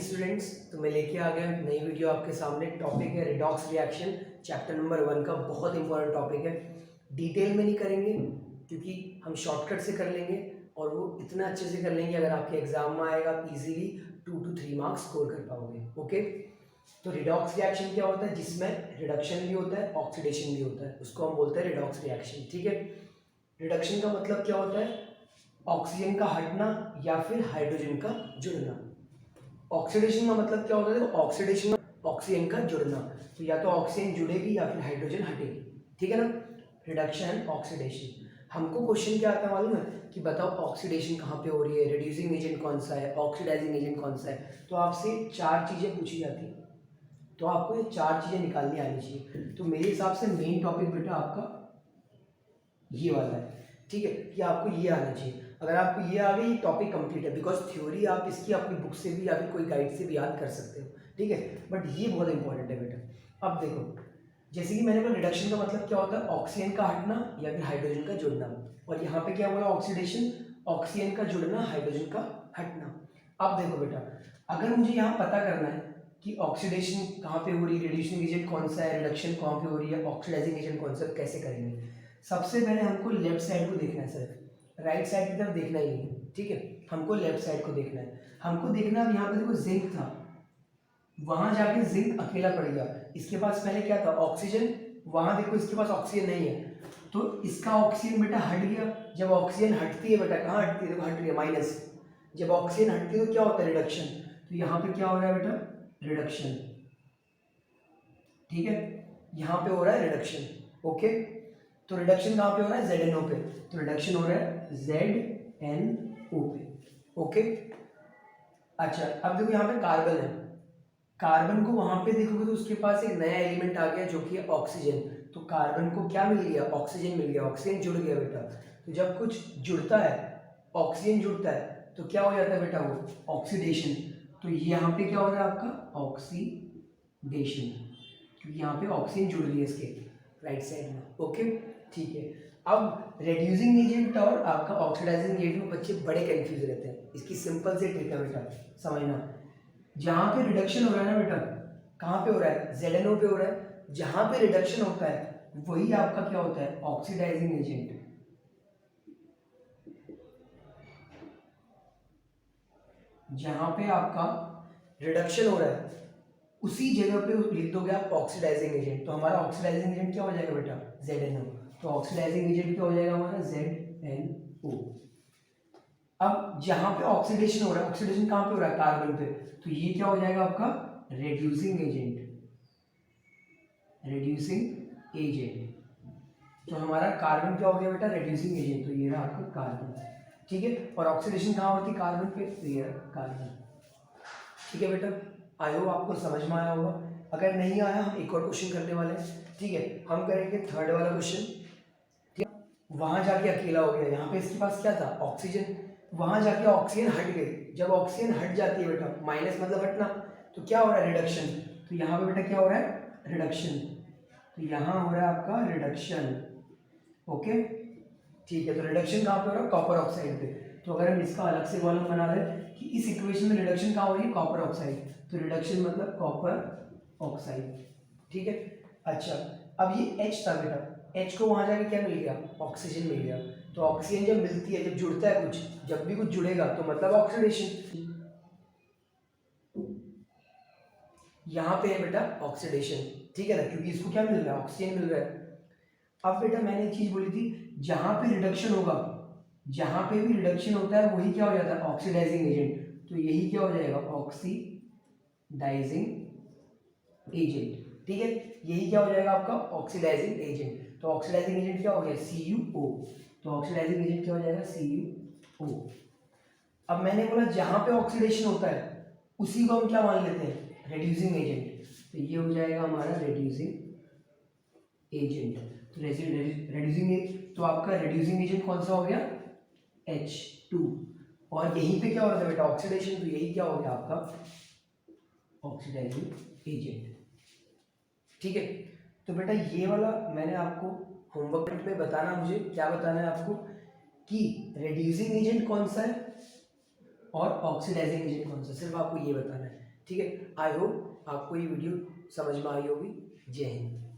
Students, तो मैं लेके आ गया नई वीडियो आपके सामने। टॉपिक है रिडॉक्स रिएक्शन, चैप्टर नंबर 1 का बहुत इंपॉर्टेंट टॉपिक है। डिटेल में नहीं करेंगे क्योंकि हम शॉर्टकट से कर लेंगे और वो इतना अच्छे से कर लेंगे अगर आपके एग्जाम में आएगा आप इजीली 2 to 3 मार्क्स स्कोर कर पाओगे। ओके, तो रिडॉक्स रिएक्शन क्या होता है? जिसमें रिडक्शन भी होता है, ऑक्सीडेशन भी होता है, उसको हम बोलते हैं रिडॉक्स रिएक्शन। ठीक है, रिडक्शन का मतलब क्या होता है? ऑक्सीजन का हटना या फिर हाइड्रोजन का जुड़ना। ऑक्सीडेशन का मतलब क्या होता है? देखो, ऑक्सीडेशन ऑक्सीजन का जुड़ना, तो या तो ऑक्सीजन जुड़ेगी या फिर हाइड्रोजन हटेगी। ठीक है ना, रिडक्शन ऑक्सीडेशन। हमको क्वेश्चन क्या आता है मालूम है कि बताओ ऑक्सीडेशन कहाँ पे हो रही है, रिड्यूसिंग एजेंट कौन सा है, ऑक्सीडाइजिंग एजेंट कौन सा है। तो आपसे 4 चीजें पूछी जाती है, तो आपको ये 4 चीजें निकालनी आनी चाहिए। तो मेरे हिसाब से मेन टॉपिक बेटा आपका ये वाला है। ठीक है, कि आपको ये आना चाहिए। अगर आपको ये आ गई, टॉपिक कंप्लीट है, बिकॉज थ्योरी आप इसकी अपनी बुक से भी या फिर कोई गाइड से भी याद कर सकते हो। ठीक है, बट ये बहुत इंपॉर्टेंट है बेटा। अब देखो, जैसे कि मैंने बोला रिडक्शन का मतलब क्या होता है? ऑक्सीजन का हटना या फिर हाइड्रोजन का जुड़ना। और यहाँ पे क्या बोला? ऑक्सीडेशन, ऑक्सीजन का जुड़ना, हाइड्रोजन का हटना। अब देखो बेटा, अगर मुझे यहाँ पता करना है कि ऑक्सीडेशन कहाँ पे हो रही है, रिड्यूसिंग एजेंट कौन सा है, रिडक्शन कहाँ पे हो रही है, ऑक्सीडाइजिंग एजेंट कौन सा है, कैसे करेंगे? सबसे पहले हमको लेफ्ट साइड को देखना है, सिर्फ राइट साइड की तरफ देखना ही नहीं है। ठीक है, हमको लेफ्ट साइड को देखना है। हमको देखना है, यहाँ पे देखो जिंक था, वहां जाके जिंक अकेला पड़ गया। इसके पास पहले क्या था? ऑक्सीजन। वहां देखो इसके पास ऑक्सीजन नहीं है, तो इसका ऑक्सीजन बेटा हट गया। जब ऑक्सीजन हटती है बेटा, कहाँ हटती है? देखो हट रही है, माइनस। जब ऑक्सीजन हटती है तो क्या होता है? रिडक्शन। तो यहाँ पे क्या हो रहा है बेटा? रिडक्शन। ठीक है, यहाँ पे हो रहा है रिडक्शन। ओके, तो रिडक्शन कहाँ पे हो रहा है? ZNO पे। तो रिडक्शन हो रहा है ZNO पे। ओके, अच्छा अब देखो यहाँ पे कार्बन है, कार्बन को वहां पे देखोगे तो उसके पास एक नया एलिमेंट आ गया जो कि है ऑक्सीजन। तो कार्बन को क्या मिल गया? ऑक्सीजन मिल गया, ऑक्सीजन जुड़ गया बेटा। तो जब कुछ जुड़ता है, ऑक्सीजन जुड़ता है, तो क्या हो जाता है बेटा? वो ऑक्सीडेशन। तो यहाँ पे क्या हो रहा है आपका? ऑक्सीडेशन, क्योंकि यहाँ पे ऑक्सीजन जुड़ रही है इसके राइट साइड में। ओके, ठीक है। अब रेड्यूसिंग एजेंट और आपका ऑक्सीडाइजिंग एजेंट में बच्चे बड़े कंफ्यूज रहते हैं। इसकी सिंपल से ट्रिक है बेटा, समझना। जहां पे रिडक्शन हो रहा है ना बेटा, कहाँ पे हो रहा है? ZNO पे हो रहा है। जहां पे रिडक्शन होता है वही आपका क्या होता है? Oxidising agent. जहां पे आपका रिडक्शन हो रहा है उसी जगह पे लिख दोगे आप ऑक्सीडाइजिंग एजेंट। तो हमारा ऑक्सीडाइजिंग एजेंट क्या हो जाएगा बेटा? ZNO। तो ऑक्सीडाइजिंग एजेंट क्या हो जाएगा हमारा? ZNO। अब जहां पे ऑक्सीडेशन हो रहा है, ऑक्सीडेशन कहां पे हो रहा है? कार्बन पे। तो ये क्या हो जाएगा आपका? Reducing agent. रेड्यूसिंग एजेंट, तो हमारा कार्बन क्या हो गया बेटा? Reducing agent. तो ये रहा आपका कार्बन। ठीक है, और ऑक्सीडेशन कहाँ होती है? कार्बन पे। तो ये रहा कार्बन। ठीक है बेटा, आई होप आपको समझ में आया होगा। अगर नहीं आया, हम एक और क्वेश्चन करने वाले हैं। ठीक है, हम करेंगे थर्ड वाला क्वेश्चन। ठीक है, वहां जाके अकेला हो गया, यहाँ पे इसके पास क्या था? ऑक्सीजन। वहां जाके ऑक्सीजन हट गई। जब ऑक्सीजन हट जाती है बेटा, माइनस मतलब हटना, तो क्या हो रहा है? रिडक्शन। तो यहाँ पे बेटा क्या हो रहा है? रिडक्शन। तो यहाँ हो रहा है आपका रिडक्शन। ओके, ठीक है, तो रिडक्शन कहाँ पे हो रहा है? कॉपर ऑक्साइड पे। तो अगर हम इसका अलग से कॉलम बना दें कि इस इक्वेशन में रिडक्शन कहाँ हो रही है? Copper oxide. तो रिडक्शन मतलब कॉपर ऑक्साइड। ठीक है, अच्छा अब ये H था बेटा, H को वहां जाके क्या मिल गया? ऑक्सीजन मिल गया। तो ऑक्सीजन जब मिलती है, जब जुड़ता है कुछ, जब भी कुछ जुड़ेगा तो मतलब ऑक्सीडेशन। यहाँ पे है बेटा ऑक्सीडेशन। ठीक है ना, क्योंकि इसको क्या मिल रहा है? ऑक्सीजन मिल रहा है। अब बेटा मैंने एक चीज बोली थी, जहां पे रिडक्शन होगा, जहां पे भी रिडक्शन होता है वही क्या हो जाता है? Oxidising agent. तो यही क्या हो जाएगा? Oxidising agent. ठीक है, यही क्या हो जाएगा आपका? Oxidising agent. तो ऑक्सीडाइजिंग एजेंट क्या हो गया? CuO। तो ऑक्सीडाइजिंग एजेंट क्या हो जाएगा? CuO। अब मैंने बोला जहां पे ऑक्सीडेशन होता है उसी को हम क्या मान लेते हैं? Reducing agent. तो ये हो जाएगा हमारा रिड्यूसिंग एजेंट। तो रिड्यूसिंग, तो आपका रिड्यूसिंग एजेंट कौन सा हो गया? H2। और यहीं पे क्या हो रहा था बेटा? ऑक्सीडेशन। तो यही क्या हो गया आपका? Oxidising agent. ठीक है, तो बेटा ये वाला मैंने आपको होमवर्क में बताना, मुझे क्या बताना है आपको कि रिड्यूसिंग एजेंट कौन सा है और ऑक्सीडाइजिंग एजेंट कौन सा, सिर्फ आपको ये बताना है। ठीक है, आई होप आपको ये वीडियो समझ में आई होगी। जय हिंद।